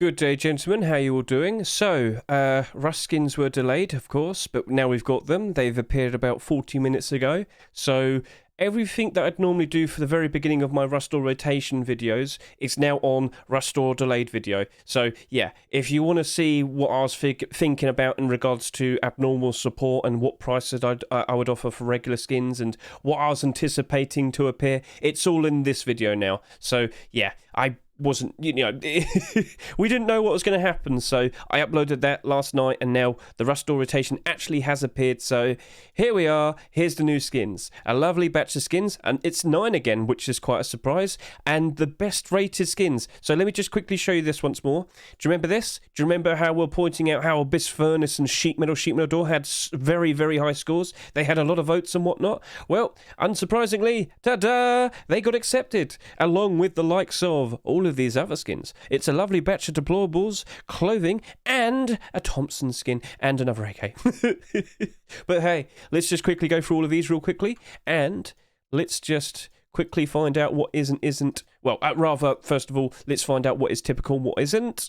Good day, gentlemen. How are you all doing? So, Rust skins were delayed, of course, but now we've got them. They've appeared about 40 minutes ago. So, everything that I'd normally do for the very beginning of my Rust or rotation videos is now on Rust or delayed video. So, yeah, if you want to see what I was thinking about in regards to abnormal support and what prices I would offer for regular skins and what I was anticipating to appear, it's all in this video now. So, yeah, I wasn't, we didn't know what was going to happen, so I uploaded that last night, and now the Rust Door rotation actually has appeared. So here we are. Here's the new skins, a lovely batch of skins, and it's 9 again, which is quite a surprise, and the best rated skins. So let me just quickly show you this once more. Do you remember this? Do you remember how we're pointing out how Abyss Furnace and Sheet Metal Door had very, very high scores? They had a lot of votes and whatnot. Well, unsurprisingly, ta-da, they got accepted, along with the likes of all of these other skins. It's a lovely batch of deplorables, clothing, and a Thompson skin, and another AK. But hey, let's just quickly go through all of these real quickly, and let's just quickly find out what is and isn't. Well, rather, first of all, let's find out what is typical and what isn't,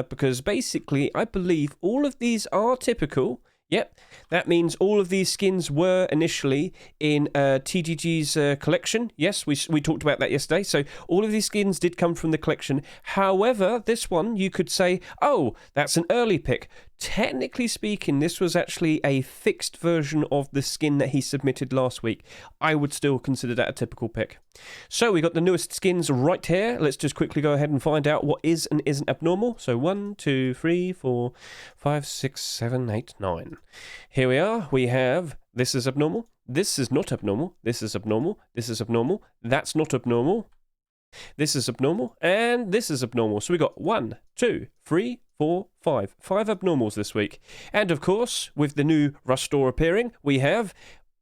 because basically, I believe all of these are typical. Yep, that means all of these skins were initially in TGG's collection. Yes, we talked about that yesterday. So all of these skins did come from the collection. However, this one, you could say, oh, that's an early pick. Technically speaking, this was actually a fixed version of the skin that he submitted last week. I would still consider that a typical pick. So we got the newest skins right here. Let's just quickly go ahead and find out what is and isn't abnormal. So 1, 2, 3, 4, 5, 6, 7, 8, 9. Here we are. We have this is abnormal. This is not abnormal. This is abnormal. This is abnormal. That's not abnormal. This is abnormal. And this is abnormal. So we got 1, 2, 3, 4, 5. 5 abnormals this week. And of course, with the new Rust Door appearing, we have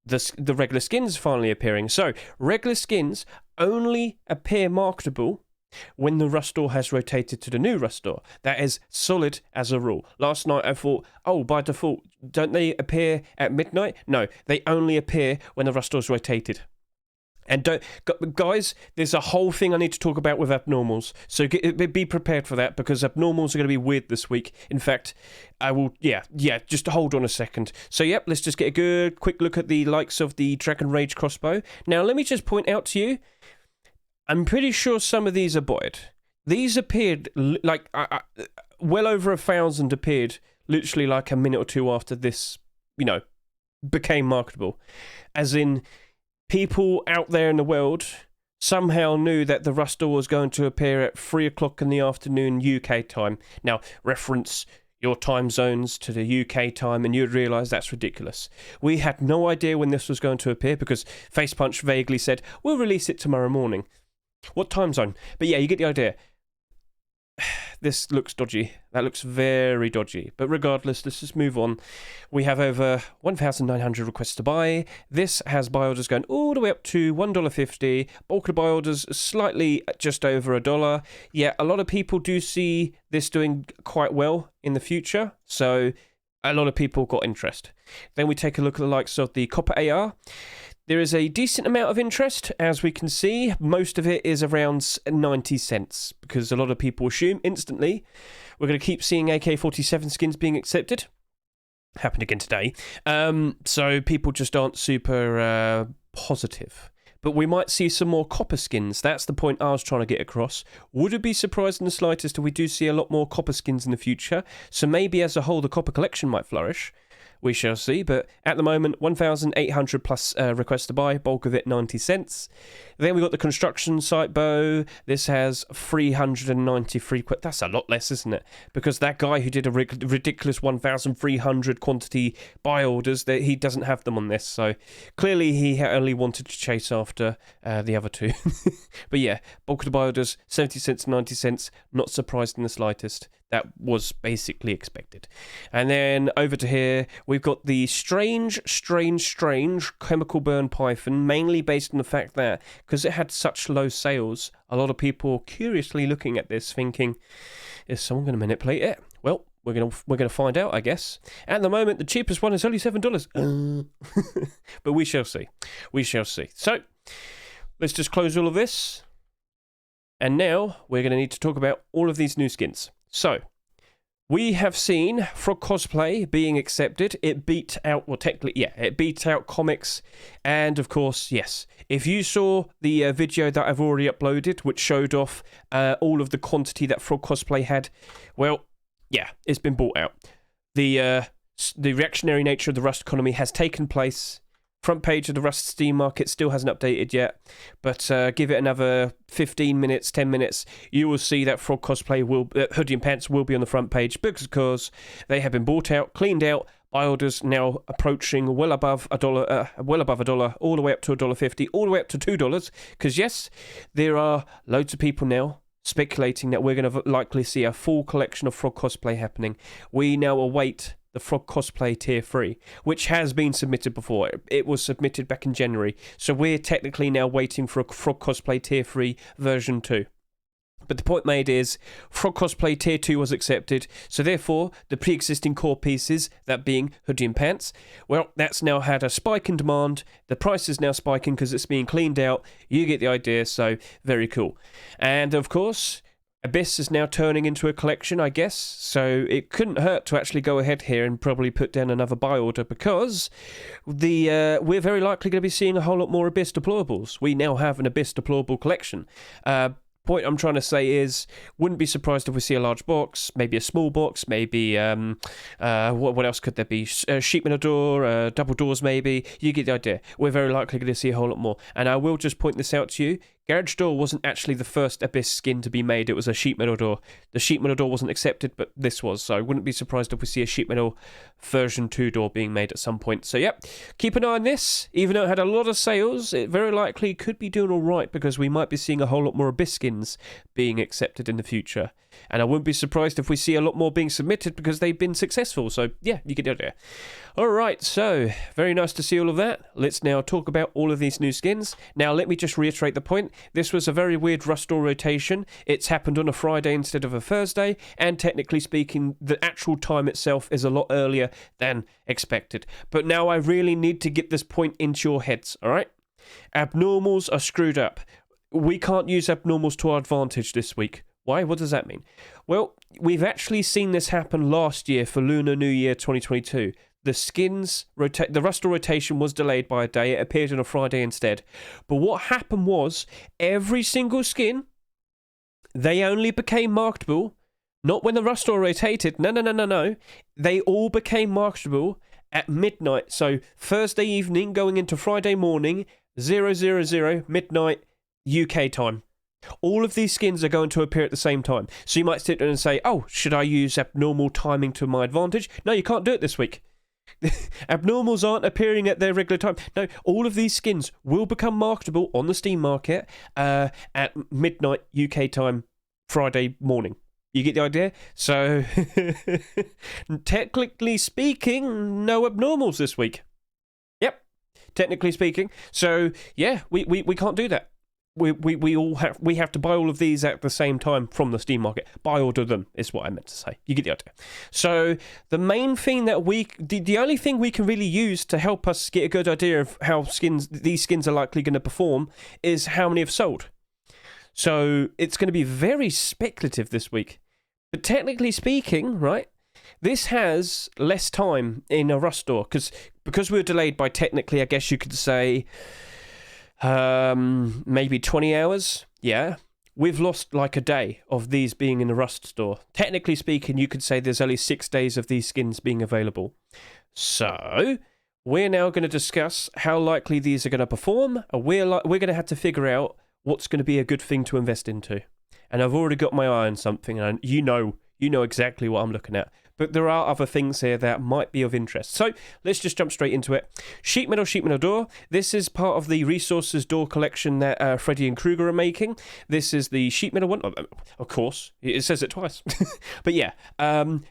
the regular skins finally appearing. So regular skins only appear marketable when the Rust Door has rotated to the new Rust Door. That is solid as a rule. Last night I thought, oh, by default, don't they appear at midnight? No, they only appear when the Rust Door is rotated. And guys, there's a whole thing I need to talk about with abnormals. So be prepared for that, because abnormals are going to be weird this week. In fact, I will, just hold on a second. So, yep, let's just get a good quick look at the likes of the Dragon Rage crossbow. Now, let me just point out to you, I'm pretty sure some of these are botted. These appeared, like, well over 1,000 appeared literally like a minute or two after this, became marketable. As in, people out there in the world somehow knew that the Rust Door was going to appear at 3 o'clock in the afternoon UK time. Now, reference your time zones to the UK time, and you'd realise that's ridiculous. We had no idea when this was going to appear, because Facepunch vaguely said, we'll release it tomorrow morning. What time zone? But yeah, you get the idea. This looks dodgy. That looks very dodgy. But regardless, let's just move on. We have over 1,900 requests to buy. This has buy orders going all the way up to $1.50. Bulk of buy orders slightly just over $1. Yeah, a lot of people do see this doing quite well in the future. So a lot of people got interest. Then we take a look at the likes of the Copper AR. There is a decent amount of interest, as we can see. Most of it is around 90 cents, because a lot of people assume instantly we're going to keep seeing AK-47 skins being accepted. Happened again today. So people just aren't super positive. But we might see some more copper skins. That's the point I was trying to get across. Would it be surprised in the slightest if we do see a lot more copper skins in the future? So maybe as a whole the copper collection might flourish. We shall see, but at the moment, 1,800 plus requests to buy, bulk of it 90 cents. Then we got the construction site bow. This has 393. That's a lot less, isn't it? Because that guy who did a ridiculous 1,300 quantity buy orders, he doesn't have them on this. So clearly he only wanted to chase after the other two. But yeah, bulk of the buy orders, 70 cents, 90 cents. Not surprised in the slightest. That was basically expected. And then over to here, we've got the strange chemical burn python, mainly based on the fact that because it had such low sales, a lot of people curiously looking at this thinking, is someone going to manipulate it? Well, we're gonna find out, I guess. At the moment, the cheapest one is only $7. But we shall see. We shall see. So let's just close all of this. And now we're going to need to talk about all of these new skins. So, we have seen Frog Cosplay being accepted. It beat out, well, technically, yeah, it beat out comics. And, of course, yes, if you saw the video that I've already uploaded, which showed off all of the quantity that Frog Cosplay had, well, yeah, it's been bought out. The reactionary nature of the Rust economy has taken place. Front page of the Rust Steam market still hasn't updated yet, but give it another 15 minutes, 10 minutes, you will see that Frog Cosplay Hoodie and Pants will be on the front page because they have been bought out, cleaned out, buy orders now approaching well above $1, all the way up to $1.50, all the way up to $2, because yes, there are loads of people now speculating that we're going to likely see a full collection of Frog Cosplay happening. We now await the Frog Cosplay Tier 3, which has been submitted before. It was submitted back in January, so we're technically now waiting for a Frog Cosplay Tier 3 version 2. But the point made is, Frog Cosplay Tier 2 was accepted, so therefore, the pre-existing core pieces, that being Hoodie and Pants, well, that's now had a spike in demand. The price is now spiking because it's being cleaned out. You get the idea, so very cool. And of course, Abyss is now turning into a collection, I guess, so it couldn't hurt to actually go ahead here and probably put down another buy order because we're very likely going to be seeing a whole lot more Abyss deplorables. We now have an Abyss deplorable collection. Point I'm trying to say is, wouldn't be surprised if we see a large box, maybe a small box, maybe, what else could there be? Sheet metal door, double doors maybe. You get the idea. We're very likely going to see a whole lot more. And I will just point this out to you. Garage door wasn't actually the first Abyss skin to be made. It was a sheet metal door. The sheet metal door wasn't accepted, but this was. So I wouldn't be surprised if we see a sheet metal version 2 door being made at some point. So yep, keep an eye on this. Even though it had a lot of sales, it very likely could be doing all right because we might be seeing a whole lot more Abyss skins being accepted in the future. And I wouldn't be surprised if we see a lot more being submitted because they've been successful. So yeah, you get the idea. Alright, so very nice to see all of that. Let's now talk about all of these new skins. Now let me just reiterate the point. This was a very weird Rust Store rotation. It's happened on a Friday instead of a Thursday, and technically speaking, the actual time itself is a lot earlier than expected. But now I really need to get this point into your heads, alright? Abnormals are screwed up. We can't use abnormals to our advantage this week. Why? What does that mean? Well, we've actually seen this happen last year for Lunar New Year 2022. The Rust Store rotation was delayed by a day. It appeared on a Friday instead. But what happened was, every single skin, they only became marketable, not when the Rust Store rotated. No. They all became marketable at midnight. So Thursday evening going into Friday morning, 000 midnight UK time. All of these skins are going to appear at the same time. So you might sit there and say, oh, should I use abnormal timing to my advantage? No, you can't do it this week. Abnormals aren't appearing at their regular time. No, all of these skins will become marketable on the Steam market at midnight UK time, Friday morning. You get the idea? So, technically speaking, no abnormals this week. Yep, technically speaking. So, yeah, we can't do that. We have to buy all of these at the same time from the Steam market. Buy order them is what I meant to say. You get the idea. So the main thing that the only thing we can really use to help us get a good idea of how these skins are likely going to perform is how many have sold. So it's going to be very speculative this week. But technically speaking, right, this has less time in a Rust Store because we were delayed by technically, I guess you could say, maybe 20 hours. Yeah, we've lost like a day of these being in the Rust Store. Technically speaking, you could say there's only 6 days of these skins being available. So we're now going to discuss how likely these are going to perform, and we're going to have to figure out what's going to be a good thing to invest into. And I've already got my eye on something, and you know exactly what I'm looking at. But there are other things here that might be of interest. So let's just jump straight into it. Sheet metal door. This is part of the Resources door collection that Freddy and Krueger are making. This is the sheet metal one. Of course, it says it twice. But yeah,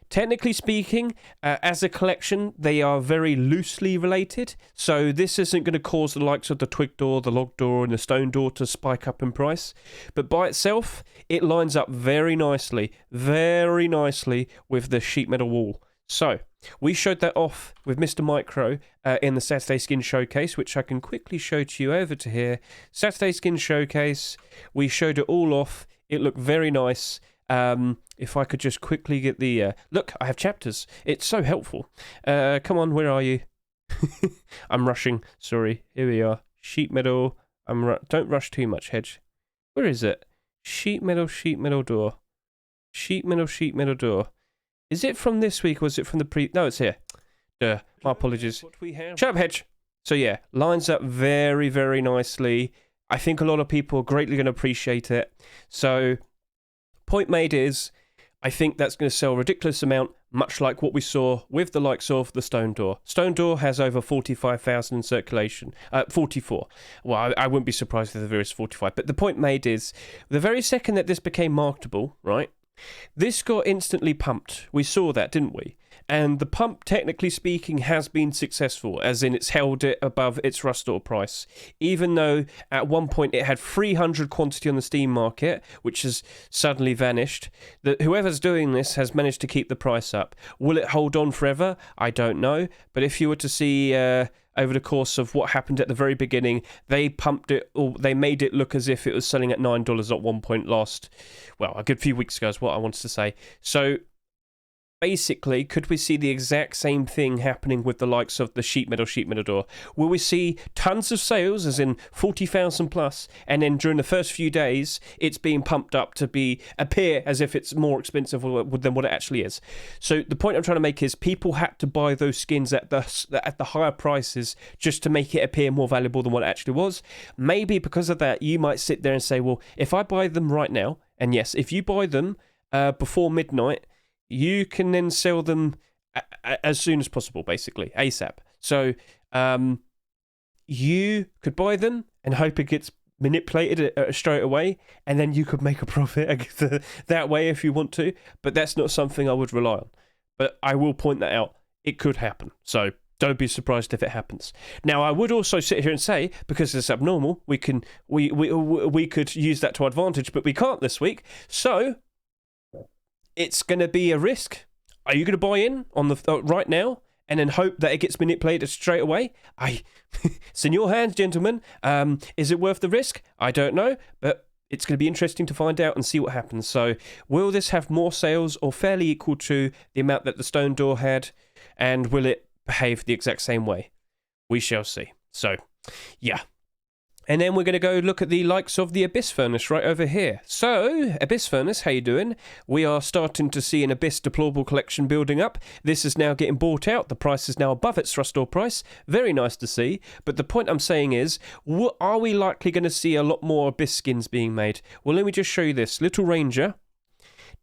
technically speaking, as a collection, they are very loosely related. So this isn't going to cause the likes of the twig door, the log door, and the stone door to spike up in price. But by itself, it lines up very nicely with the sheet metal wall. So we showed that off with Mr. Micro in the Saturday Skin Showcase, which I can quickly show to you over to here. Saturday Skin Showcase, we showed it all off. It looked very nice. If I could just quickly get the... look, I have chapters. It's so helpful. Come on, where are you? I'm rushing. Sorry. Here we are. Sheet metal. Don't rush too much, Hedge. Where is it? Sheet metal door. Sheet metal door. Is it from this week or is it from the No, it's here. My apologies. Shut up, Hedge. So yeah, lines up very, very nicely. I think a lot of people are greatly going to appreciate it. So, point made is, I think that's going to sell a ridiculous amount, much like what we saw with the likes of the Stone Door. Stone Door has over 45,000 in circulation. 44. Well, I wouldn't be surprised if there is 45. But the point made is, the very second that this became marketable, right, this got instantly pumped. We saw that, didn't we? And the pump, technically speaking, has been successful, as in it's held it above its rush door price. Even though at one point it had 300 quantity on the Steam market, which has suddenly vanished. Whoever's doing this has managed to keep the price up. Will it hold on forever? I don't know. But if you were to see over the course of what happened at the very beginning, they pumped it, or they made it look as if it was selling at $9 at one point a good few weeks ago is what I wanted to say. So, basically, could we see the exact same thing happening with the likes of the sheet metal door? Will we see tons of sales, as in 40,000 plus, and then during the first few days, it's being pumped up to appear as if it's more expensive than what it actually is? So the point I'm trying to make is people had to buy those skins at the higher prices just to make it appear more valuable than what it actually was. Maybe because of that, you might sit there and say, well, if I buy them right now, and yes, if you buy them before midnight, you can then sell them as soon as possible, basically, ASAP. So you could buy them and hope it gets manipulated straight away, and then you could make a profit that way if you want to. But that's not something I would rely on. But I will point that out. It could happen. So don't be surprised if it happens. Now, I would also sit here and say, because it's abnormal, we could use that to our advantage, but we can't this week. So it's going to be a risk. Are you going to buy in on the right now and then hope that it gets manipulated straight away? It's in your hands, gentlemen. Is it worth the risk? I don't know, but it's going to be interesting to find out and see what happens. So, will this have more sales or fairly equal to the amount that the Stone Door had? And will it behave the exact same way? We shall see. So, yeah. And then we're going to go look at the likes of the Abyss Furnace right over here. So, Abyss Furnace, how you doing? We are starting to see an Abyss Deplorable collection building up. This is now getting bought out. The price is now above its rush door price. Very nice to see. But the point I'm saying is, are we likely going to see a lot more Abyss skins being made? Well, let me just show you this. Little Ranger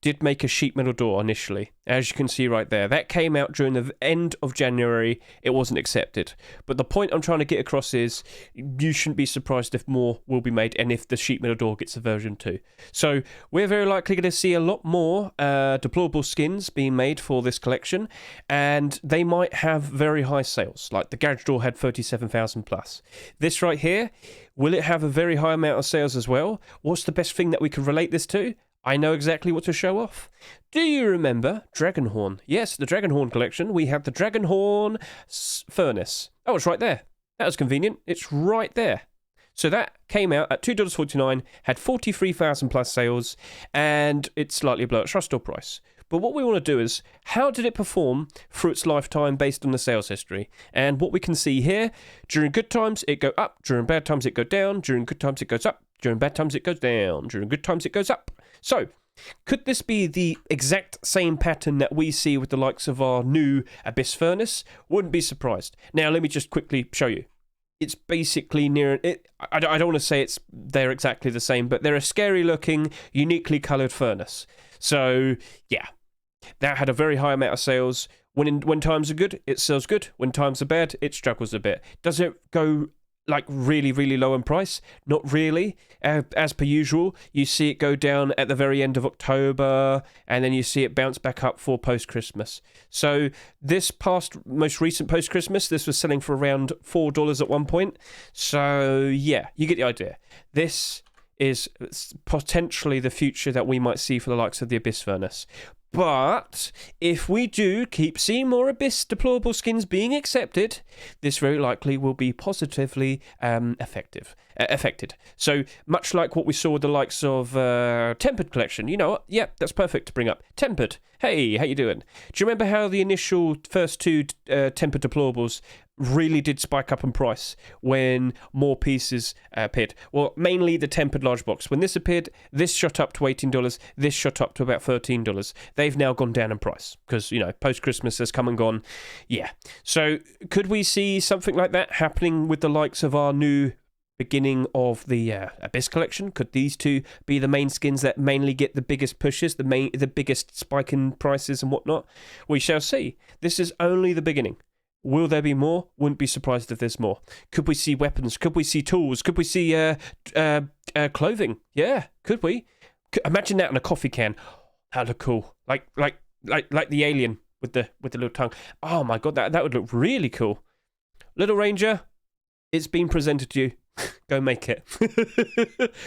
did make a sheet metal door initially, as you can see right there. That came out during the end of January. It wasn't accepted. But the point I'm trying to get across is you shouldn't be surprised if more will be made and if the sheet metal door gets a version 2. So we're very likely going to see a lot more deplorable skins being made for this collection, and they might have very high sales. Like the garage door had 37,000 plus. This right here, will it have a very high amount of sales as well? What's the best thing that we can relate this to? I know exactly what to show off. Do you remember Dragonhorn? Yes, the Dragonhorn collection. We have the Dragonhorn Furnace. Oh, it's right there. That was convenient. It's right there. So that came out at $2.49, had 43,000 plus sales, and it's slightly below its rush door price. But what we want to do is, how did it perform through its lifetime based on the sales history? And what we can see here, during good times, it go up. During bad times, it go down. During good times, it goes up. During bad times, it goes down. During good times, it goes up. So, could this be the exact same pattern that we see with the likes of our new Abyss Furnace? Wouldn't be surprised. Now, let me just quickly show you. It's basically near it. I don't want to say they're exactly the same, but they're a scary-looking, uniquely coloured furnace. So, yeah, that had a very high amount of sales. When times are good, it sells good. When times are bad, it struggles a bit. Does it go like really, really low in price? Not really. As per usual, you see it go down at the very end of October, and then you see it bounce back up for post-Christmas. So this most recent post-Christmas, this was selling for around $4 at one point. So yeah, you get the idea. This is potentially the future that we might see for the likes of the Abyss Furnace. But if we do keep seeing more Abyss deplorable skins being accepted, this very likely will be positively affected. So much like what we saw with the likes of Tempered Collection. You know what? Yep, that's perfect to bring up. Tempered. Hey, how you doing? Do you remember how the initial first two Tempered deplorables really did spike up in price when more pieces appeared? Well, mainly the Tempered large box. When this appeared, this shot up to $18, this shot up to about $13. They've now gone down in price because, post-Christmas has come and gone. Yeah. So could we see something like that happening with the likes of our new beginning of the Abyss collection? Could these two be the main skins that mainly get the biggest pushes, the biggest spike in prices and whatnot? We shall see. This is only the beginning. Will there be more? Wouldn't be surprised if there's more. Could we see weapons? Could we see tools? Could we see clothing? Yeah, could we? Imagine that in a coffee can. That'd look cool. Like the alien with the little tongue. Oh my god, that would look really cool. Little Ranger, it's been presented to you. Go make it.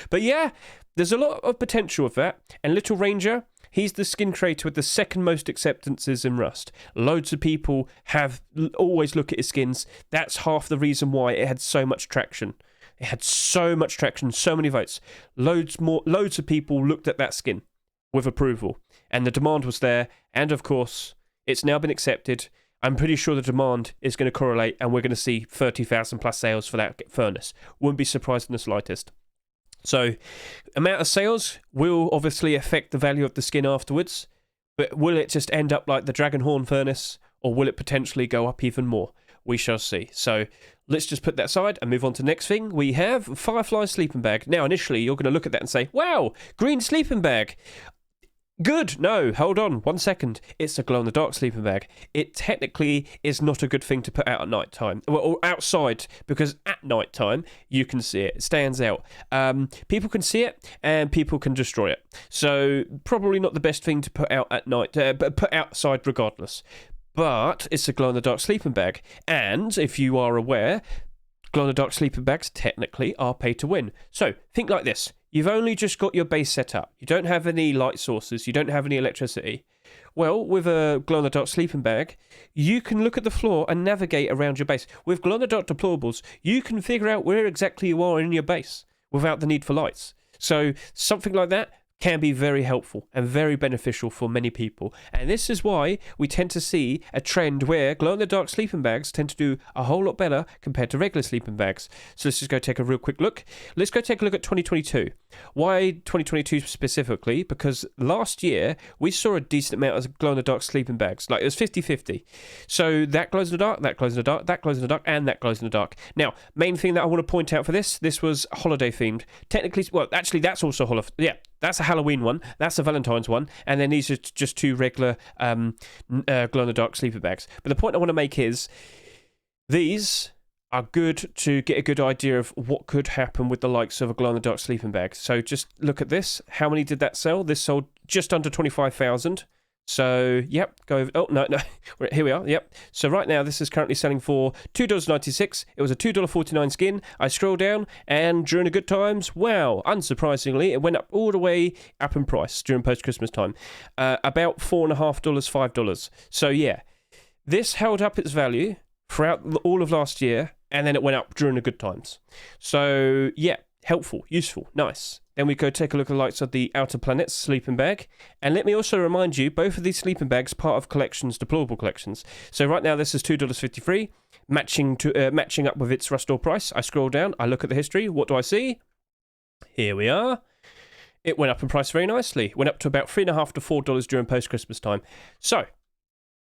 But yeah, there's a lot of potential with that. And Little Ranger, he's the skin creator with the second most acceptances in Rust. Loads of people have always look at his skins. That's half the reason why it had so much traction. It had so much traction, so many votes. Loads of people looked at that skin with approval. And the demand was there. And of course, it's now been accepted. I'm pretty sure the demand is going to correlate and we're going to see 30,000 plus sales for that furnace. Wouldn't be surprised in the slightest. So, amount of sales will obviously affect the value of the skin afterwards, but will it just end up like the Dragonhorn furnace, or will it potentially go up even more? We shall see. So, let's just put that aside and move on to the next thing. We have Firefly Sleeping Bag. Now, initially, you're going to look at that and say, wow, green sleeping bag. Good. No, hold on 1 second. It's a glow-in-the-dark sleeping bag. It technically is not a good thing to put out at night time. Well, or outside, because at night time, you can see it. It stands out. People can see it, and people can destroy it. So, probably not the best thing to put out at night, but put outside regardless. But it's a glow-in-the-dark sleeping bag. And, if you are aware, glow-in-the-dark sleeping bags technically are pay to win. So, think like this. You've only just got your base set up. You don't have any light sources. You don't have any electricity. Well, with a glow-in-the-dark sleeping bag, you can look at the floor and navigate around your base. With glow-in-the-dark deplorables, you can figure out where exactly you are in your base without the need for lights. So something like that can be very helpful and very beneficial for many people. And this is why we tend to see a trend where glow-in-the-dark sleeping bags tend to do a whole lot better compared to regular sleeping bags. So let's just go take a real quick look. Let's go take a look at 2022. Why 2022 specifically? Because last year we saw a decent amount of glow-in-the-dark sleeping bags. Like it was 50-50. So that glows in the dark, that glows in the dark, that glows in the dark, and that glows in the dark. Now, main thing that I want to point out for this was holiday themed. Technically, well, actually that's also that's a Halloween one, that's a Valentine's one, and then these are just two regular glow-in-the-dark sleeper bags. But the point I want to make is, these are good to get a good idea of what could happen with the likes of a glow-in-the-dark sleeping bag. So just look at this. How many did that sell? This sold just under 25,000. So, yep, go over. Oh, no. Here we are, yep. So right now, this is currently selling for $2.96. It was a $2.49 skin. I scroll down, and during the good times, wow, unsurprisingly, it went up all the way up in price during post-Christmas time. About $4.50, $5. So, yeah, this held up its value throughout all of last year, and then it went up during the good times. So, yeah, helpful, useful, nice. Then we go take a look at the likes of the Outer Planets sleeping bag. And let me also remind you, both of these sleeping bags part of collections, deplorable collections. So right now this is $2.53, matching up with its Rustore price. I scroll down, I look at the history. What do I see? Here we are. It went up in price very nicely. Went up to about $3.50 to $4 during post-Christmas time. So,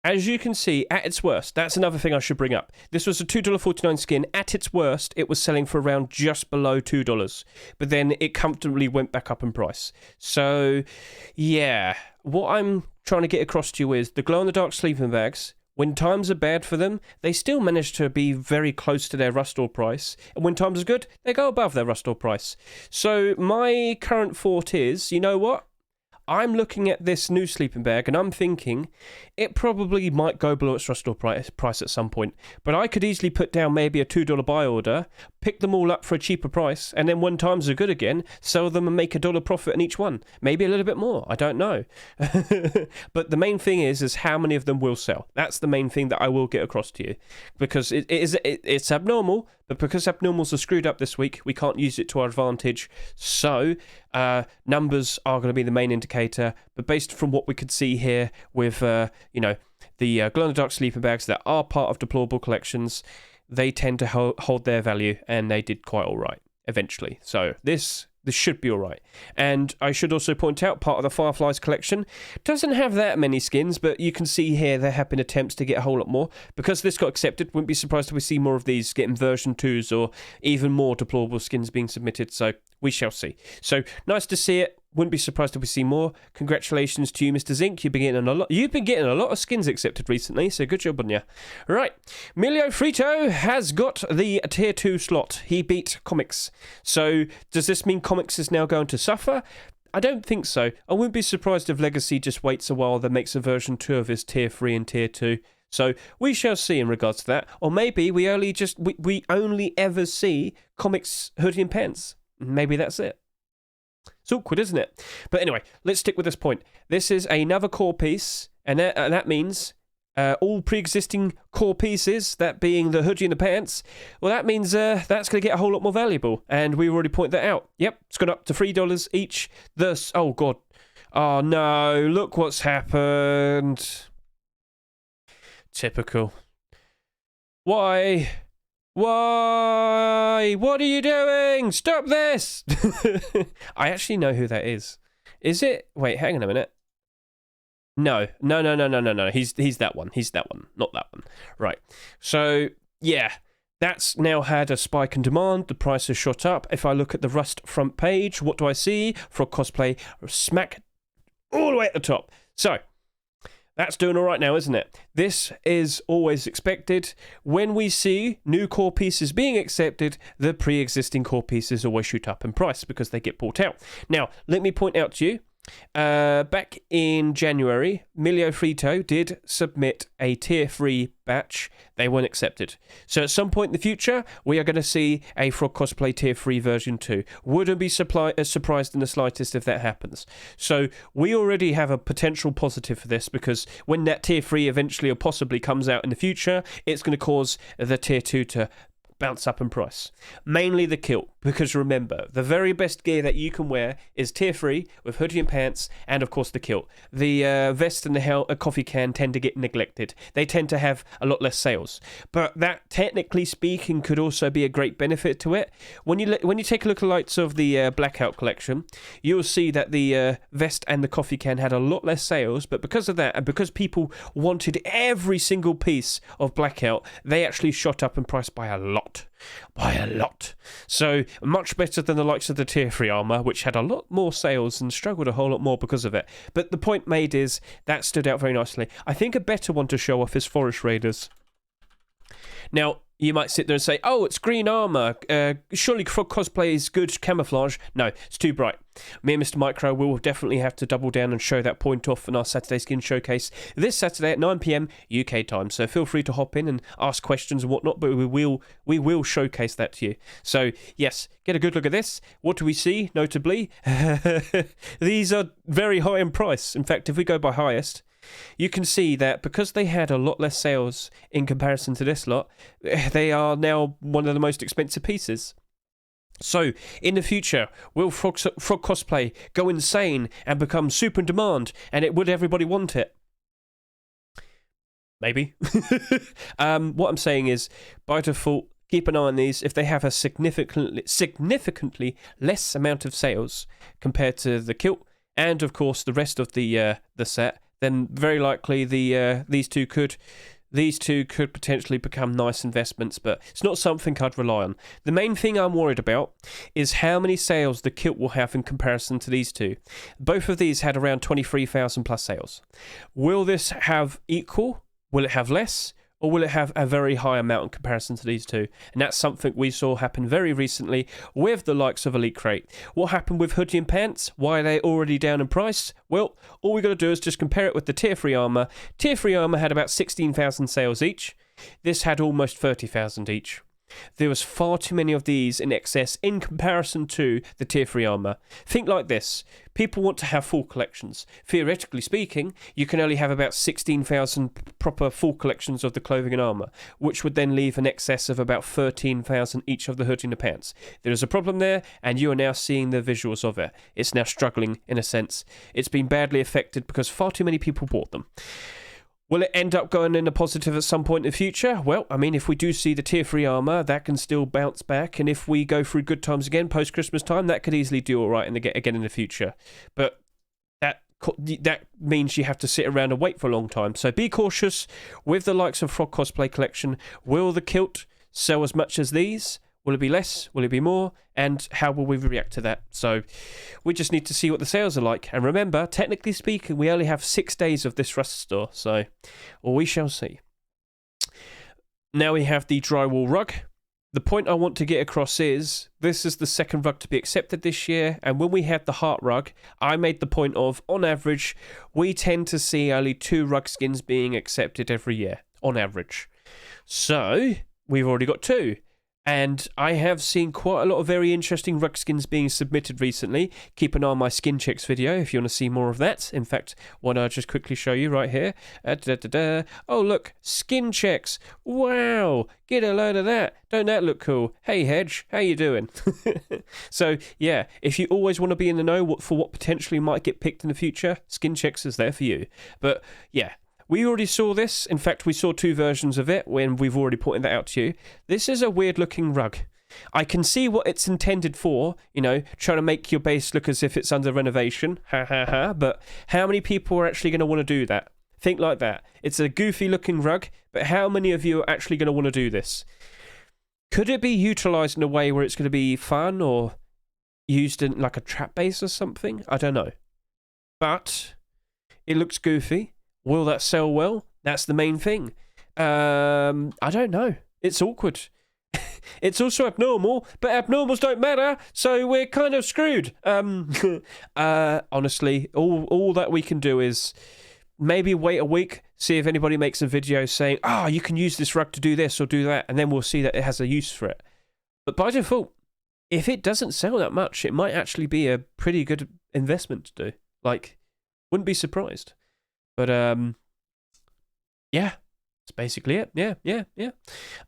as you can see, at its worst, that's another thing I should bring up. This was a $2.49 skin. At its worst, it was selling for around just below $2. But then it comfortably went back up in price. So, yeah. What I'm trying to get across to you is the glow-in-the-dark sleeping bags, when times are bad for them, they still manage to be very close to their Rustore price. And when times are good, they go above their Rustore price. So, my current thought is, you know what? I'm looking at this new sleeping bag and I'm thinking it probably might go below its rustore price at some point. But I could easily put down maybe a $2 buy order, pick them all up for a cheaper price, and then when times are good again, sell them and make $1 profit on each one. Maybe a little bit more. I don't know. But the main thing is how many of them will sell. That's the main thing that I will get across to you. Because it's abnormal, but because abnormals are screwed up this week, we can't use it to our advantage. So numbers are going to be the main indicator. But based from what we could see here with, the glow-in-the-dark sleeping bags that are part of deplorable collections, they tend to hold their value, and they did quite all right eventually. So this should be all right. And I should also point out, part of the Fireflies collection doesn't have that many skins, but you can see here there have been attempts to get a whole lot more. Because this got accepted, wouldn't be surprised if we see more of these getting version 2s or even more deplorable skins being submitted. So we shall see. So nice to see it. Wouldn't be surprised if we see more. Congratulations to you, Mr. Zinc. You've been getting a lot of skins accepted recently, so good job on you. Right, Emilio Frito has got the tier 2 slot. He beat Comics. So does this mean Comics is now going to suffer? I don't think so. I wouldn't be surprised if Legacy just waits a while, then makes a version 2 of his tier 3 and tier 2. So we shall see in regards to that. Or maybe we only ever see Comics hoodie and pants. Maybe that's it. It's awkward, isn't it? But anyway, let's stick with this point. This is another core piece, and that means all pre-existing core pieces, that being the hoodie and the pants, well, that means that's going to get a whole lot more valuable, and we already pointed that out. Yep, it's gone up to $3 each. Oh, God. Oh, no, look what's happened. Typical. Why? What are you doing? Stop this! I actually know who that is. Is it? Wait, hang on a minute. No. He's that one. He's that one, not that one. Right. So, yeah. That's now had a spike in demand. The price has shot up. If I look at the Rust front page, what do I see? Frog Cosplay smack all the way at the top. So, that's doing all right now, isn't it? This is always expected. When we see new core pieces being accepted, the pre-existing core pieces always shoot up in price because they get bought out. Now, let me point out to you, back in January, Emilio Frito did submit a tier 3 batch. They weren't accepted. So at some point in the future, we are going to see a Frog Cosplay tier 3 version 2. Wouldn't be surprised in the slightest if that happens. So we already have a potential positive for this, because when that tier 3 eventually or possibly comes out in the future, it's going to cause the tier 2 to bounce up in price. Mainly the kilt, because remember, the very best gear that you can wear is tier 3 with hoodie and pants, and of course the kilt. The vest and the coffee can tend to get neglected. They tend to have a lot less sales, but that, technically speaking, could also be a great benefit to it. When you take a look at the likes of the Blackout collection, you'll see that the vest and the coffee can had a lot less sales, but because of that, and because people wanted every single piece of Blackout, they actually shot up in price by a lot. So much better than the likes of the tier 3 armor, which had a lot more sales and struggled a whole lot more because of it. But the point made is that stood out very nicely. I think a better one to show off is Forest Raiders. Now, you might sit there and say, oh, it's green armor. Surely Frog Cosplay is good camouflage. No, it's too bright. Me and Mr. Micro will definitely have to double down and show that point off in our Saturday Skin Showcase this Saturday at 9 PM UK time. So feel free to hop in and ask questions and whatnot, but we will showcase that to you. So yes, get a good look at this. What do we see, notably? These are very high in price. In fact, if we go by highest, you can see that because they had a lot less sales in comparison to this lot, they are now one of the most expensive pieces. So, in the future, will Frog Cosplay go insane and become super in demand, and would everybody want it? Maybe. What I'm saying is, by default, keep an eye on these. If they have a significantly less amount of sales compared to the kilt, and of course the rest of the set, then very likely these two could potentially become nice investments, but it's not something I'd rely on. The main thing I'm worried about is how many sales the kilt will have in comparison to these two. Both of these had around 23,000 plus sales. Will this have equal? Will it have less? or will it have a very high amount in comparison to these two? And that's something we saw happen very recently with the likes of Elite Crate. What happened with Hoodie and Pants? Why are they already down in price? Well, all we got to do is just compare it with the Tier 3 armor. Tier 3 armor had about 16,000 sales each. This had almost 30,000 each. There was far too many of these in excess in comparison to the Tier 3 armor. Think like this. People want to have full collections. Theoretically speaking, you can only have about 16,000 proper full collections of the clothing and armor, which would then leave an excess of about 13,000 each of the hood and the pants. There is a problem there, and you are now seeing the visuals of it. It's now struggling, in a sense. It's been badly affected because far too many people bought them. Will it end up going in a positive at some point in the future? Well, I mean, if we do see the Tier 3 armor, that can still bounce back. And if we go through good times again post-Christmas time, that could easily do all right again in the future. But that means you have to sit around and wait for a long time. So be cautious with the likes of Frog Cosplay Collection. Will the kilt sell as much as these? Will it be less? Will it be more? And how will we react to that? So we just need to see what the sales are like. And remember, technically speaking, we only have 6 days of this Rust store. So we shall see. Now we have the drywall rug. The point I want to get across is this is the second rug to be accepted this year. And when we had the heart rug, I made the point of, on average, we tend to see only 2 rug skins being accepted every year, on average. So we've already got 2. And I have seen quite a lot of very interesting rug skins being submitted recently. Keep an eye on my skin checks video if you want to see more of that. In fact, why don't I just quickly show you right here. Oh, look, skin checks. Wow, get a load of that. Don't that look cool? Hey, Hedge, how you doing? So, yeah, if you always want to be in the know for what potentially might get picked in the future, skin checks is there for you. But, yeah. We already saw this. In fact, we saw 2 versions of it when we've already pointed that out to you. This is a weird-looking rug. I can see what it's intended for, you know, trying to make your base look as if it's under renovation. Ha, ha, ha. But how many people are actually going to want to do that? Think like that. It's a goofy-looking rug, but how many of you are actually going to want to do this? Could it be utilised in a way where it's going to be fun or used in like a trap base or something? I don't know. But it looks goofy. Will that sell well? That's the main thing. I don't know. It's awkward. It's also abnormal, but abnormals don't matter, so we're kind of screwed. Honestly, all that we can do is maybe wait a week, see if anybody makes a video saying, you can use this rug to do this or do that, and then we'll see that it has a use for it. But by default, if it doesn't sell that much, it might actually be a pretty good investment to do. Like, wouldn't be surprised. But, yeah, that's basically it. Yeah.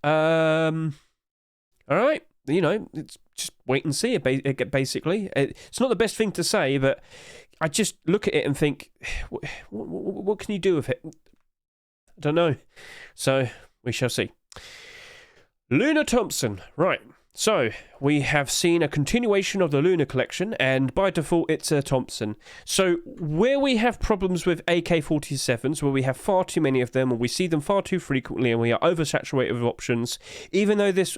All right, you know, it's just wait and see, basically. It's not the best thing to say, but I just look at it and think, what can you do with it? I don't know. So, we shall see. Luna Thompson, right. So, we have seen a continuation of the Luna collection, and by default, it's a Thompson. So, where we have problems with AK-47s, where we have far too many of them, and we see them far too frequently, and we are oversaturated with options, even though this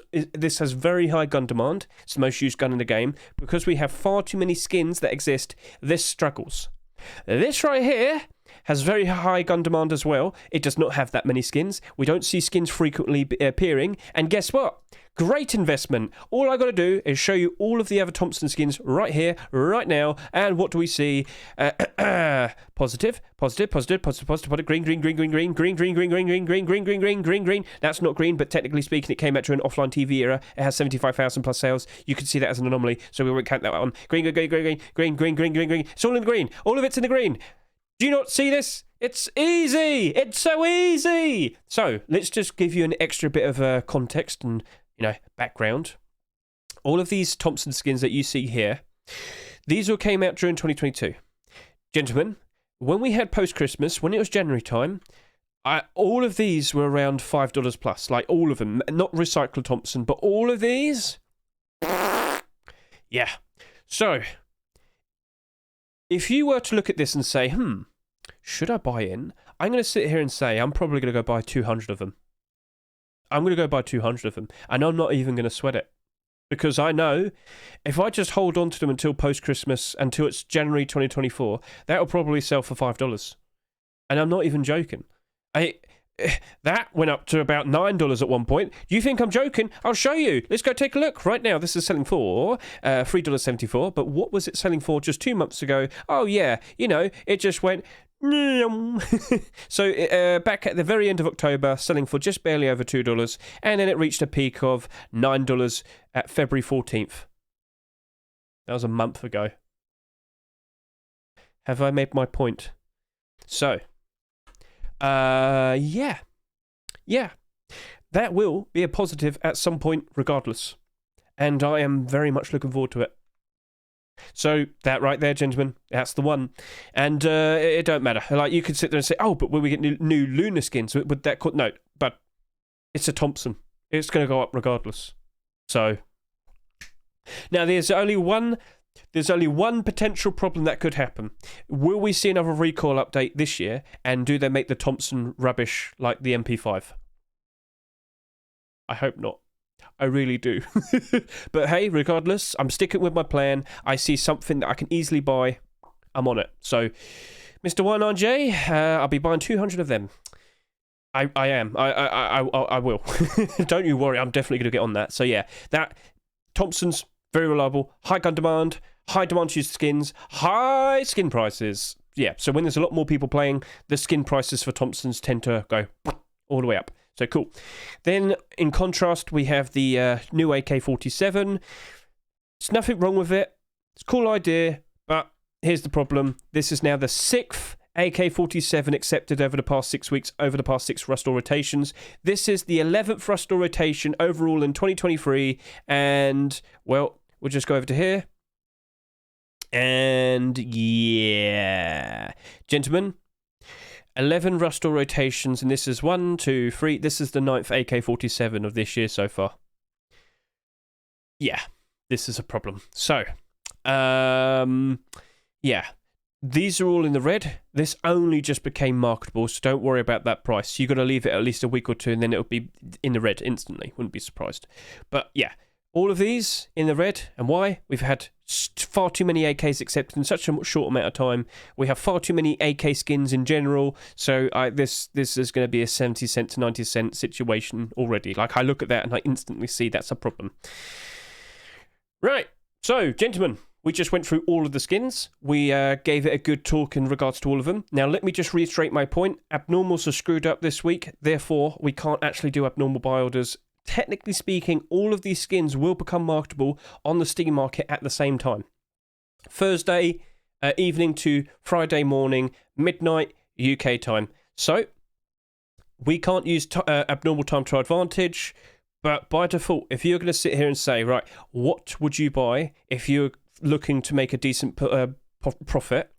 has very high gun demand, it's the most used gun in the game, because we have far too many skins that exist, this struggles. This right here has very high gun demand as well. It does not have that many skins. We don't see skins frequently appearing, and guess what? Great investment. All I got to do is show you all of the other Thompson skins right here, right now. And what do we see? Positive, green. That's not green, but technically speaking, it came out during an offline TV era. It has 75,000 plus sales. You can see that as an anomaly, so we won't count that one. Green. It's all in the green. All of it's in the green. Do you not see this? It's easy. It's so easy. So let's just give you an extra bit of context and, you know, background. All of these Thompson skins that you see here, these all came out during 2022. Gentlemen, when we had post-Christmas, when it was January time, all of these were around $5 plus. Like all of them. Not recycled Thompson, but all of these. Yeah. So, if you were to look at this and say, should I buy in? I'm going to sit here and say I'm probably going to go buy 200 of them. I'm going to go buy 200 of them. And I'm not even going to sweat it. Because I know if I just hold on to them until post-Christmas, until it's January 2024, that'll probably sell for $5. And I'm not even joking. That went up to about $9 at one point. You think I'm joking? I'll show you. Let's go take a look. Right now, this is selling for $3.74. But what was it selling for just 2 months ago? Oh, yeah. It just went... So back at the very end of October, selling for just barely over $2. And then it reached a peak of $9 at February 14th. That was a month ago. Have I made my point? So... yeah. That will be a positive at some point regardless. And I am very much looking forward to it. So, that right there, gentlemen, that's the one. And it don't matter. Like, you could sit there and say, oh, but will we get new lunar skins? Would that... No, but it's a Thompson. It's going to go up regardless. So... Now, there's only one potential problem that could happen. Will we see another recall update this year? And do they make the Thompson rubbish like the MP5? I hope not. I really do. But hey, regardless, I'm sticking with my plan. I see something that I can easily buy. I'm on it. So, Mr. 19J, I'll be buying 200 of them. I am. I will. Don't you worry. I'm definitely going to get on that. So yeah, that Thompson's very reliable, high gun demand, high demand to use skins, high skin prices. Yeah, so when there's a lot more people playing, the skin prices for Thompsons tend to go all the way up. So cool. Then, in contrast, we have the new AK-47. There's nothing wrong with it. It's a cool idea, but here's the problem. This is now the 6th AK-47 accepted over the past 6 weeks, over the past 6 Rustore rotations. This is the 11th Rustore rotation overall in 2023, and, well, we'll just go over to here. And, yeah. Gentlemen, 11 Rustore rotations, and this is 1, 2, 3. This is the 9th AK-47 of this year so far. Yeah, this is a problem. So, yeah. These are all in the red. This only just became marketable, so don't worry about that price. You've got to leave it at least a week or two, and then it'll be in the red instantly. Wouldn't be surprised. But yeah, all of these in the red. And why? We've had far too many AKs accepted in such a short amount of time. We have far too many AK skins in general. So this is going to be a 70 cent to 90 cent situation already. Like, I look at that and I instantly see that's a problem. Right. So, gentlemen, we just went through all of the skins. We gave it a good talk in regards to all of them. Now, let me just reiterate my point. Abnormals are screwed up this week. Therefore, we can't actually do abnormal buy orders. Technically speaking, all of these skins will become marketable on the Steam market at the same time. Thursday evening to Friday morning, midnight UK time. So, we can't use abnormal time to our advantage. But by default, if you're going to sit here and say, right, what would you buy if you're looking to make a decent profit?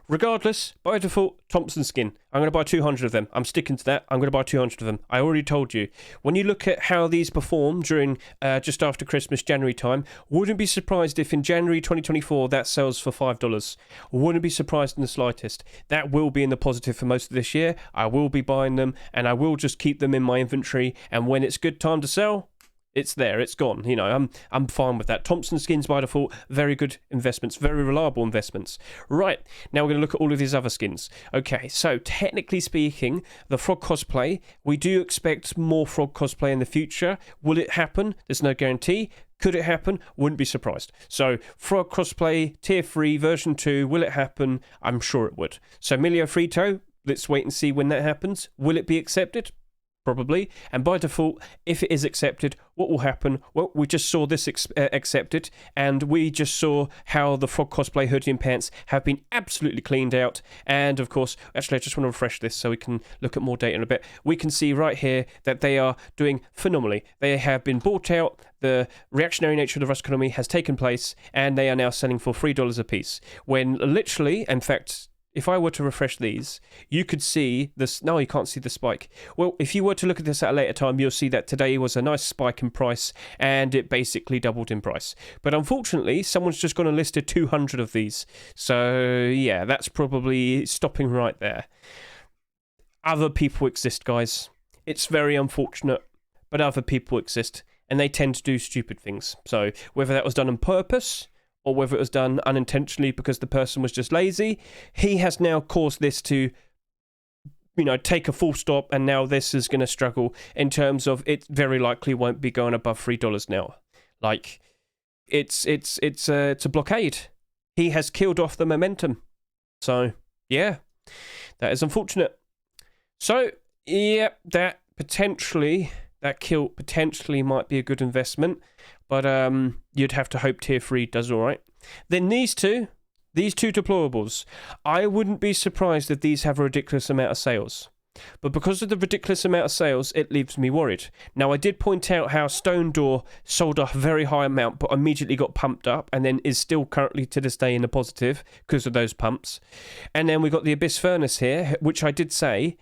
Regardless, by default, Thompson skin. I'm going to buy 200 of them. I'm sticking to that. I'm going to buy 200 of them. I already told you. When you look at how these perform during just after Christmas, January time, wouldn't be surprised if in January 2024 that sells for $5. Wouldn't be surprised in the slightest. That will be in the positive for most of this year. I will be buying them, and I will just keep them in my inventory, and when it's good time to sell, it's there, it's gone. You know, I'm fine with that. Thompson skins by default, very good investments, very reliable investments. Right, now we're going to look at all of these other skins. Okay, so technically speaking, the Frog cosplay, we do expect more Frog cosplay in the future. Will it happen? There's no guarantee. Could it happen? Wouldn't be surprised. So, Frog cosplay, tier 3, version 2, will it happen? I'm sure it would. So, Emilio Frito, let's wait and see when that happens. Will it be accepted? Probably. And by default, if it is accepted, what will happen? Well, we just saw this accepted, and we just saw how the Frog cosplay hoodie and pants have been absolutely cleaned out. And of course, actually, I just want to refresh this so we can look at more data in a bit. We can see right here that they are doing phenomenally. They have been bought out. The reactionary nature of the Rust economy has taken place, and they are now selling for $3 a piece. When literally, in fact, if I were to refresh these, you could see this. No, you can't see the spike. Well, if you were to look at this at a later time, you'll see that today was a nice spike in price, and it basically doubled in price. But unfortunately, someone's just gone and listed 200 of these. So, yeah, that's probably stopping right there. Other people exist, guys. It's very unfortunate, but other people exist, and they tend to do stupid things. So, whether that was done on purpose, or whether it was done unintentionally because the person was just lazy, he has now caused this to take a full stop, and now this is going to struggle in terms of it very likely won't be going above $3 now. Like, it's a blockade. He has killed off the momentum. So, yeah, that is unfortunate. So, yeah, that kill potentially might be a good investment, but you'd have to hope tier 3 does all right. Then these two deplorables, I wouldn't be surprised if these have a ridiculous amount of sales. But because of the ridiculous amount of sales, it leaves me worried. Now, I did point out how Stone Door sold a very high amount, but immediately got pumped up, and then is still currently to this day in the positive because of those pumps. And then we got the Abyss Furnace here, which I did say,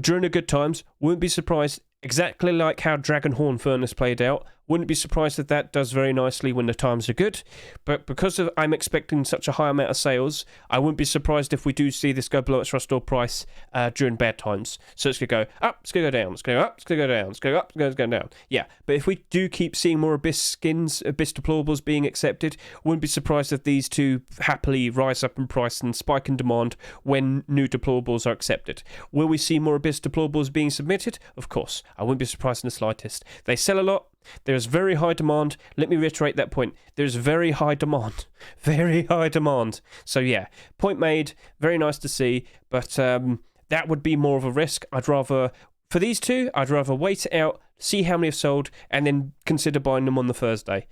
during the good times, wouldn't be surprised, exactly like how Dragonhorn Furnace played out. Wouldn't be surprised if that does very nicely when the times are good. But because I'm expecting such a high amount of sales, I wouldn't be surprised if we do see this go below its rust ore price during bad times. So it's going to go up, it's going to go down, it's going to go up, it's going to go down, it's going to go up, it's going to go down. Yeah, but if we do keep seeing more Abyss skins, Abyss deplorables being accepted, wouldn't be surprised if these two happily rise up in price and spike in demand when new deplorables are accepted. Will we see more Abyss deplorables being submitted? Of course. I wouldn't be surprised in the slightest. They sell a lot. There is very high demand. Let me reiterate that point. There's very high demand. Very high demand. So yeah, point made. Very nice to see. But that would be more of a risk. For these two, I'd rather wait it out, see how many have sold, and then consider buying them on the Thursday.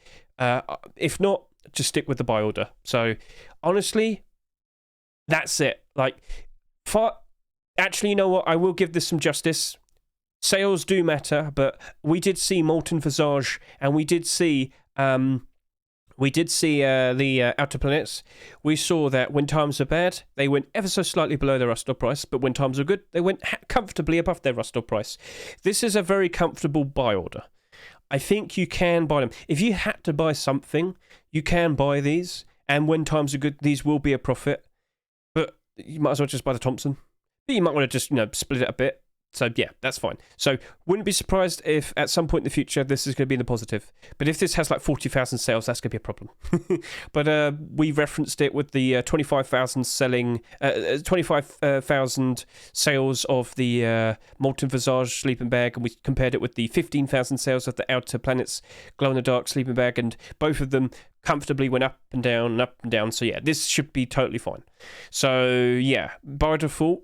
If not, just stick with the buy order. So honestly, that's it. Actually, you know what? I will give this some justice. Sales do matter, but we did see Molten Visage, and we did see the Outer Planets. We saw that when times are bad, they went ever so slightly below their rust ore price, but when times are good, they went comfortably above their rust ore price. This is a very comfortable buy order. I think you can buy them. If you had to buy something, you can buy these, and when times are good, these will be a profit. But you might as well just buy the Thompson. But you might want to just split it a bit. So yeah, that's fine. So wouldn't be surprised if at some point in the future this is going to be in the positive. But if this has like 40,000 sales, that's going to be a problem. But we referenced it with the 25,000 sales of the Molten Visage sleeping bag, and we compared it with the 15,000 sales of the Outer Planets glow in the dark sleeping bag, and both of them comfortably went up and down and up and down. So yeah, this should be totally fine. So yeah, by default,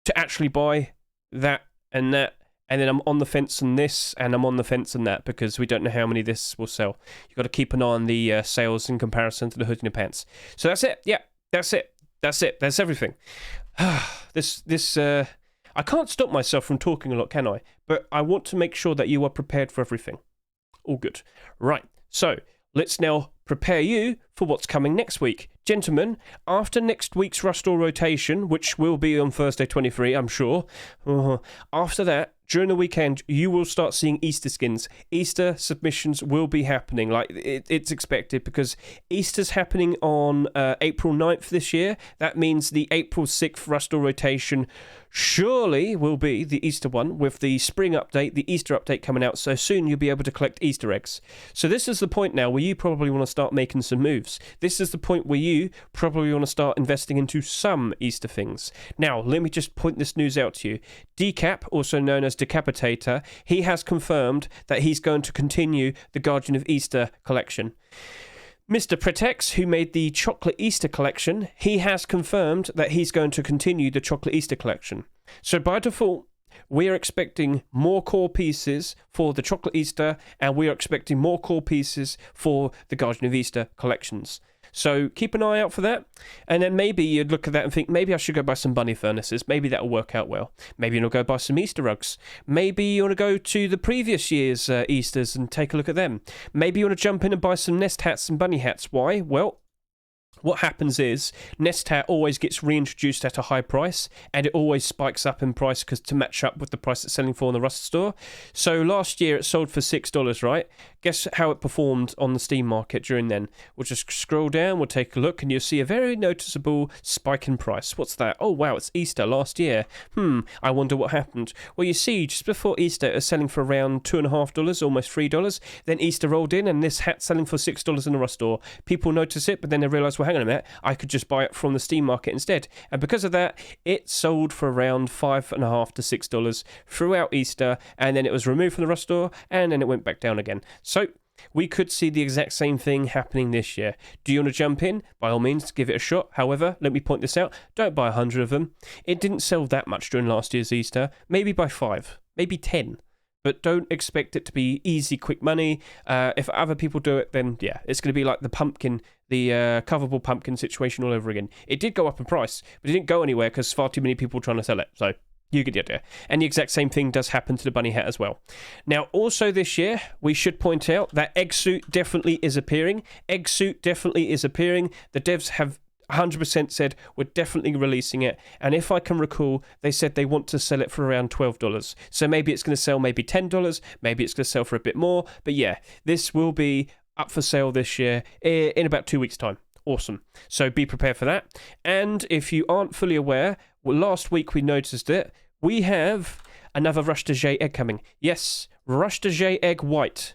to actually buy that, and then I'm on the fence on this, and I'm on the fence on that, because we don't know how many this will sell. You've got to keep an eye on the sales in comparison to the hood in your pants. So that's it. Yeah, that's it. That's everything. I can't stop myself from talking a lot, can I? But I want to make sure that you are prepared for everything. All good. Right, so let's now prepare you for what's coming next week. Gentlemen, after next week's Rust Ore rotation, which will be on Thursday 23, I'm sure, after that, during the weekend, you will start seeing Easter skins. Easter submissions will be happening. It's expected, because Easter's happening on April 9th this year. That means the April 6th Rust Ore rotation surely will be the Easter one, with the spring update, the Easter update coming out so soon. You'll be able to collect Easter eggs. So this is the point now where you probably want to start making some moves. This is the point where you probably want to start investing into some Easter things. Now, let me just point this news out to you. Decap, also known as Decapitator, he has confirmed that he's going to continue the Guardian of Easter collection. Mr. Pretex, who made the Chocolate Easter collection, he has confirmed that he's going to continue the Chocolate Easter collection. So by default, we are expecting more core pieces for the Chocolate Easter, and we are expecting more core pieces for the Guardian of Easter collections. So keep an eye out for that, and then maybe you'd look at that and think, maybe I should go buy some bunny furnaces. Maybe that'll work out well. Maybe you'll go buy some Easter rugs. Maybe you want to go to the previous year's Easters and take a look at them. Maybe you want to jump in and buy some nest hats and bunny hats. Why? Well, what happens is Nest Hat always gets reintroduced at a high price, and it always spikes up in price to match up with the price it's selling for in the Rust store. So last year it sold for $6, right? Guess how it performed on the Steam market during then? We'll just scroll down, we'll take a look, and you'll see a very noticeable spike in price. What's that? Oh wow, it's Easter last year. I wonder what happened. Well, you see, just before Easter it was selling for around $2.50, almost $3. Then Easter rolled in, and this hat's selling for $6 in the Rust store. People notice it, but then they realise what hang on a minute, I could just buy it from the Steam market instead. And because of that, it sold for around $5.50 to $6 throughout Easter, and then it was removed from the Rust store, and then it went back down again. So we could see the exact same thing happening this year. Do you want to jump in? By all means, give it a shot. However, let me point this out. Don't buy 100 of them. It didn't sell that much during last year's Easter. Maybe buy 5, maybe 10. But don't expect it to be easy, quick money. If other people do it, then yeah, it's going to be like the pumpkin, the coverable pumpkin situation all over again. It did go up in price, but it didn't go anywhere because far too many people were trying to sell it. So you get the idea. And the exact same thing does happen to the bunny hat as well. Now, also this year, we should point out that Egg Suit definitely is appearing. Egg Suit definitely is appearing. The devs have 100% said we're definitely releasing it, and if I can recall, they said they want to sell it for around $12. So maybe it's going to sell maybe $10, maybe it's going to sell for a bit more, but yeah, this will be up for sale this year in about 2 weeks' time. Awesome. So be prepared for that. And if you aren't fully aware, well, last week we noticed it. We have another Rush de J egg coming. Yes, Rush de J egg white.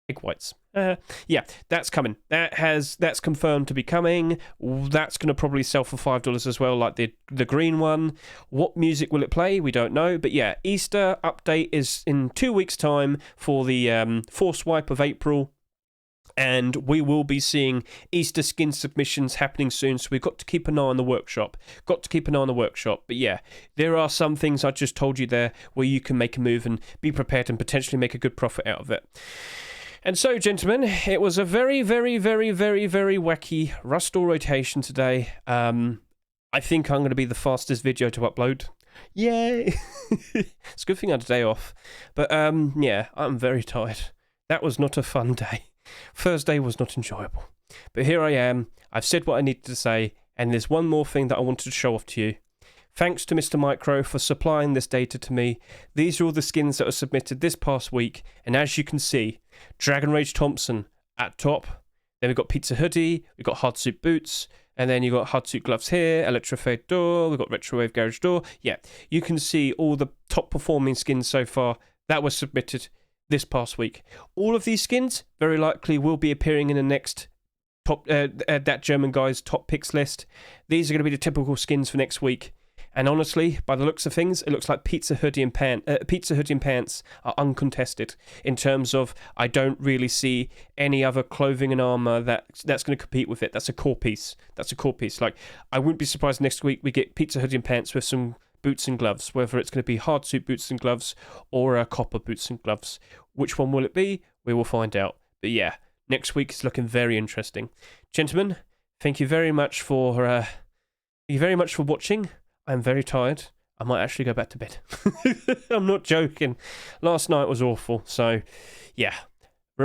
Egg whites. Yeah, that's coming. That's confirmed to be coming. That's going to probably sell for $5 as well, like the green one. What music will it play? We don't know. But yeah, Easter update is in 2 weeks' time for the Force Wipe of April. And we will be seeing Easter skin submissions happening soon, so we've got to keep an eye on the workshop. But yeah, there are some things I just told you there where you can make a move and be prepared and potentially make a good profit out of it. And so, gentlemen, it was a very, very, very, very, very wacky Rust Store rotation today. I think I'm going to be the fastest video to upload. Yay! It's a good thing I had a day off. But yeah, I'm very tired. That was not a fun day. Thursday was not enjoyable. But here I am. I've said what I needed to say, and there's one more thing that I wanted to show off to you. Thanks to Mr. Micro for supplying this data to me. These are all the skins that were submitted this past week, and as you can see, Dragon Rage Thompson at top. Then we've got Pizza Hoodie, we've got Hardsuit Boots, and then you've got Hardsuit Gloves here, Electrofade Door, we've got Retrowave Garage Door. Yeah, you can see all the top performing skins so far that were submitted this past week. All of these skins very likely will be appearing in the next top that German guy's top picks list. These are going to be the typical skins for next week. And honestly, by the looks of things, it looks like Pizza Hoodie and Pants are uncontested in terms of I don't really see any other clothing and armor that's going to compete with it. That's a core piece. Like, I wouldn't be surprised next week we get Pizza Hoodie and Pants with some boots and gloves, whether it's going to be hardsuit boots and gloves or copper boots and gloves. Which one will it be? We will find out. But yeah, next week is looking very interesting. Gentlemen, thank you very much for watching. I'm very tired. I might actually go back to bed. I'm not joking. Last night was awful. So, yeah.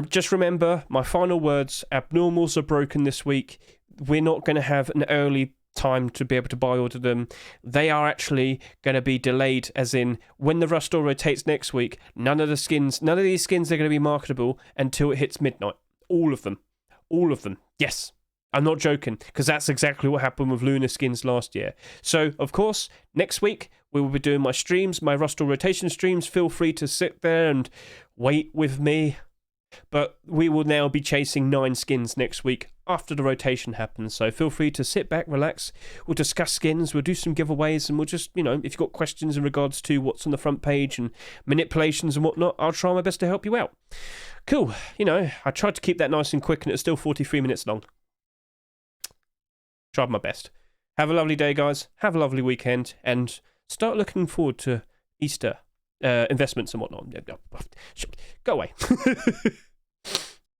Just remember, my final words, abnormals are broken this week. We're not going to have an early time to be able to buy order them. They are actually going to be delayed, as in when the Rust Store rotates next week, none of these skins are going to be marketable until it hits midnight. All of them. Yes. I'm not joking, because that's exactly what happened with Lunar skins last year. So, of course, next week we will be doing my streams, my Rust Store rotation streams. Feel free to sit there and wait with me. But we will now be chasing 9 skins next week after the rotation happens. So feel free to sit back, relax. We'll discuss skins, we'll do some giveaways, and we'll just, if you've got questions in regards to what's on the front page and manipulations and whatnot, I'll try my best to help you out. Cool. I tried to keep that nice and quick, and it's still 43 minutes long. Tried my best. Have a lovely day, guys. Have a lovely weekend, and start looking forward to Easter investments and whatnot. Go away.